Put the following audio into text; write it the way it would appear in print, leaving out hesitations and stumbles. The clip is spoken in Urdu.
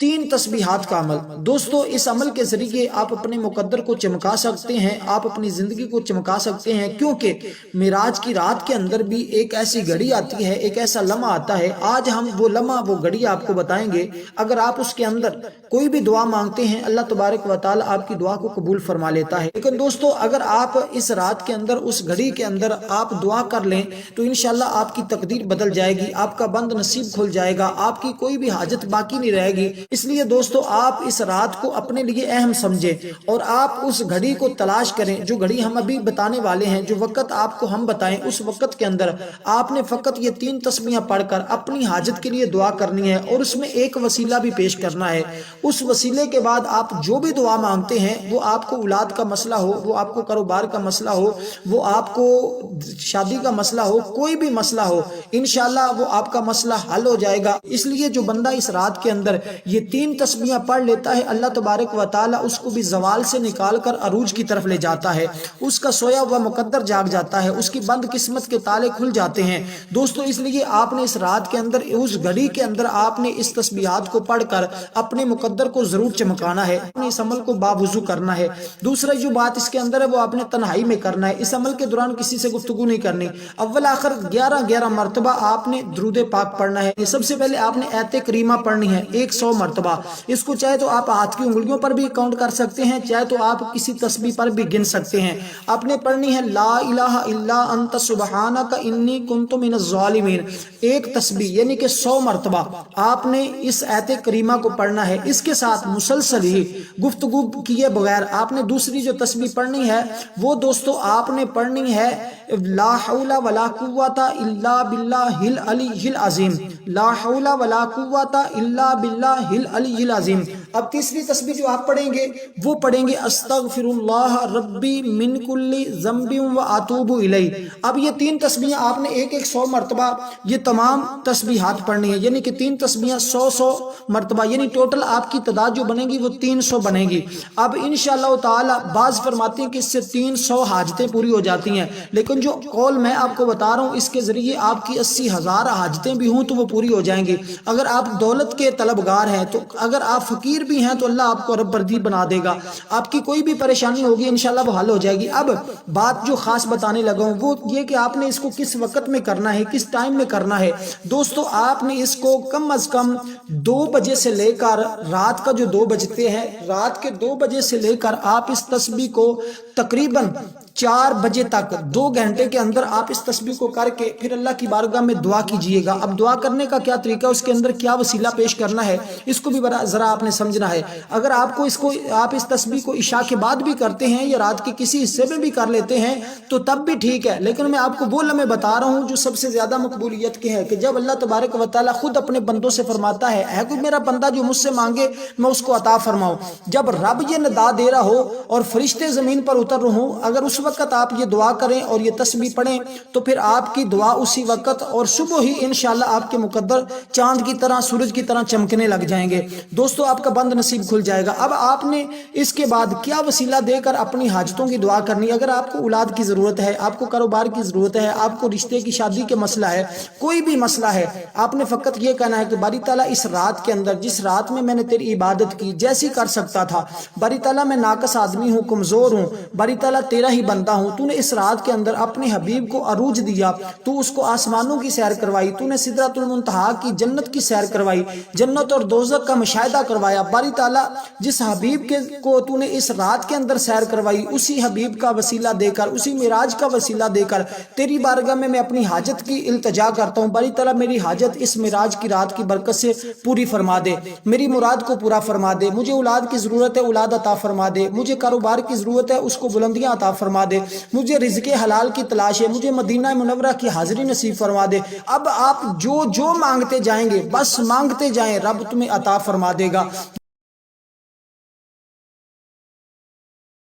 3 تسبیحات کا عمل۔ دوستو اس عمل کے ذریعے آپ اپنے مقدر کو چمکا سکتے ہیں، آپ اپنی زندگی کو چمکا سکتے ہیں، کیونکہ معراج کی رات کے اندر بھی ایک ایسی گھڑی آتی ہے، ایک ایسا لمحہ آتا ہے۔ آج ہم وہ لمحہ، وہ گھڑی آپ کو بتائیں گے۔ اگر آپ اس کے اندر کوئی بھی دعا مانگتے ہیں، اللہ تبارک و تعالی آپ کی دعا کو قبول فرما لیتا ہے۔ لیکن دوستو اگر آپ اس رات کے اندر، اس گھڑی کے اندر آپ دعا کر لیں تو انشاءاللہ آپ کی تقدیر بدل جائے گی، آپ کا بند نصیب کھل جائے گا، آپ کی کوئی بھی حاجت باقی نہیں رہے گی۔ اس لیے دوستو آپ اس رات کو اپنے لیے اہم سمجھیں اور آپ اس گھڑی کو تلاش کریں، جو گھڑی ہم ابھی بتانے والے ہیں، جو وقت آپ کو ہم بتائیں، اس وقت کے اندر آپ نے فقط یہ 3 تسبیحیں پڑھ کر اپنی حاجت کے لیے دعا کرنی ہے، اور اس میں ایک وسیلہ بھی پیش کرنا ہے۔ اس وسیلے کے بعد آپ جو بھی دعا مانگتے ہیں، وہ آپ کو اولاد کا مسئلہ ہو، وہ آپ کو کاروبار کا مسئلہ ہو، وہ آپ کو شادی کا مسئلہ ہو، کوئی بھی مسئلہ ہو، انشاءاللہ وہ آپ کا مسئلہ حل ہو جائے گا۔ اس لیے جو بندہ اس رات کے اندر یہ 3 تسبیحیں پڑھ لیتا ہے، اللہ تبارک و تعالی اس کو بھی زوال سے نکال کر عروج کی طرف لے جاتا ہے، اس کا سویا ہوا مقدر جاگ جاتا ہے، اس کی بند قسمت کے تالے کھل جاتے ہیں۔ دوستو اس لیے آپ نے اس رات کے اندر، اس گھڑی کے اندر آپ نے اس تسبیحات کو پڑھ کر اپنے مقدر کو ضرور چمکانا ہے، اپنے اس عمل کو باوضو کرنا ہے۔ دوسرا جو بات اس کے اندر ہے وہ آپ نے تنہائی میں کرنا ہے، اس عمل کے دوران کسی سے گفتگو نہیں کرنی۔ اول آخر 11 مرتبہ آپ نے درود پاک پڑھنا ہے۔ یہ سب سے پہلے آپ نے آیت کریمہ پڑھنی ہے 100 مرتبہ۔ اس کو چاہے تو آپ ہاتھ کی انگلیوں پر بھی کاؤنٹ کر سکتے ہیں، چاہے تو آپ کسی تسبیح پر بھی گن سکتے ہیں۔ آپ نے پڑھنی ہے لا الہ الا انت سبحانک انی کنت من الظالمین، ایک تسبیح یعنی کہ 100 مرتبہ آپ نے اس آیت کریمہ کو پڑھنا ہے۔ اس کے ساتھ مسلسل ہی گفتگو کیے بغیر آپ نے دوسری جو تسبیح پڑھنی ہے وہ دوستو آپ نے پڑھنی ہے لا حول ولا قوت الا باللہ العلی العظیم، لا حول ولا قوت الا باللہ العلی العظیم۔ اب تیسری تسبیح جو آپ پڑھیں گے وہ پڑھیں گے استغفر اللہ ربی من کل ذنب و اتوب الیہ۔ اب یہ 3 تسبیحیں آپ نے ایک 100 مرتبہ یہ تمام تسبیحات پڑھنی ہے، یعنی کہ 3 تسبیحیں 100 مرتبہ، یعنی ٹوٹل آپ کی تعداد جو بنے گی وہ 300 بنے گی۔ اب انشاءاللہ تعالی بعض فرماتے ہیں کہ اس سے 300 حاجتیں پوری ہو جاتی ہیں، لیکن جو قول میں آپ کو بتا رہا ہوں اس کے ذریعے آپ کی 80,000 حاجتیں بھی ہوں تو وہ پوری ہو جائیں گی۔ اگر آپ دولت کے طلبگار ہیں تو، اگر آپ فقیر بھی ہیں تو اللہ آپ کو رب بردی بنا دے گا، آپ کی کوئی بھی پریشانی ہوگی انشاءاللہ وہ حل ہو جائے گی۔ اب بات جو خاص بتانے لگا ہوں وہ یہ کہ آپ نے اس کو کس وقت میں کرنا ہے، کس ٹائم میں کرنا ہے۔ دوستو آپ نے اس کو کم از کم 2 بجے سے لے کر رات کا جو 2 بجتے ہیں، رات کے 2 بجے سے لے کر آپ اس تسبیح کو تقریباً 4 بجے تک 2 گھنٹے کے اندر آپ اس تسبیح کو کر کے پھر اللہ کی بارگاہ میں دعا کیجئے گا۔ اب دعا کرنے کا کیا طریقہ، اس کے اندر کیا وسیلہ پیش کرنا ہے، اس کو بھی ذرا آپ نے سمجھنا ہے۔ اگر آپ اس تسبیح کو عشاء کے بعد بھی کرتے ہیں یا رات کے کسی حصے میں بھی کر لیتے ہیں تو تب بھی ٹھیک ہے، لیکن میں آپ کو وہ لمحے بتا رہا ہوں جو سب سے زیادہ مقبولیت کے ہیں، کہ جب اللہ تبارک و تعالی خود اپنے بندوں سے فرماتا ہے کوئی میرا بندہ جو مجھ سے مانگے میں اس کو عطا فرماؤں۔ جب رب یہ ندا دے رہا ہو اور فرشتے زمین پر اتر رہے ہوں، اگر اس وقت آپ یہ دعا کریں اور یہ تسبیح پڑھیں تو پھر آپ کی دعا اسی وقت اور صبح ہی انشاءاللہ آپ کے مقدر چاند کی طرح، سورج کی طرح چمکنے لگ جائیں گے۔ دوستو آپ کا بند نصیب کھل جائے گا۔ اب آپ نے اس کے بعد کیا وسیلہ دے کر اپنی حاجتوں کی دعا کرنی ہے۔ اگر آپ کو اولاد کی ضرورت ہے، آپ کو کاروبار کی ضرورت ہے، آپ کو رشتے کی شادی کے مسئلہ ہے، کوئی بھی مسئلہ ہے، آپ نے فقط یہ کہنا ہے کہ باری تعالیٰ اس رات کے اندر، جس رات میں نے تیری عبادت کی جیسی کر سکتا تھا، باری تعالیٰ میں ناقص آدمی ہوں، کمزور ہوں، باری تعالیٰ تیرا ہی بندہ ہوں، تو نے اس رات کے اندر اپنے حبیب کو عروج دیا، تو اس کو آسمانوں کی سیر کروائی، تو نے سدرۃ المنتہا کی جنت کی سیر کروائی، جنت اور دوزخ کا مشاہدہ کروایا۔ باری تعالیٰ جس حبیب کو تو نے اس رات کے اندر سیر کروائی، اسی حبیب کا وسیلہ دے کر، اسی معراج کا وسیلہ دے کر تیری بارگاہ میں اپنی حاجت کی التجا کرتا ہوں۔ باری تعالیٰ میری حاجت اس معراج کی رات کی برکت سے پوری فرما دے، میری مراد کو پورا فرما دے، مجھے اولاد کی ضرورت ہے اولاد عطا فرما دے، مجھے کاروبار کی ضرورت ہے اس کو بلندیاں عطا فرما دے، مجھے رزق حلال کی تلاش ہے، مجھے مدینہ منورہ کی حاضری نصیب فرما دے۔ اب آپ جو مانگتے جائیں گے بس مانگتے جائیں، رب تمہیں عطا فرما دے گا۔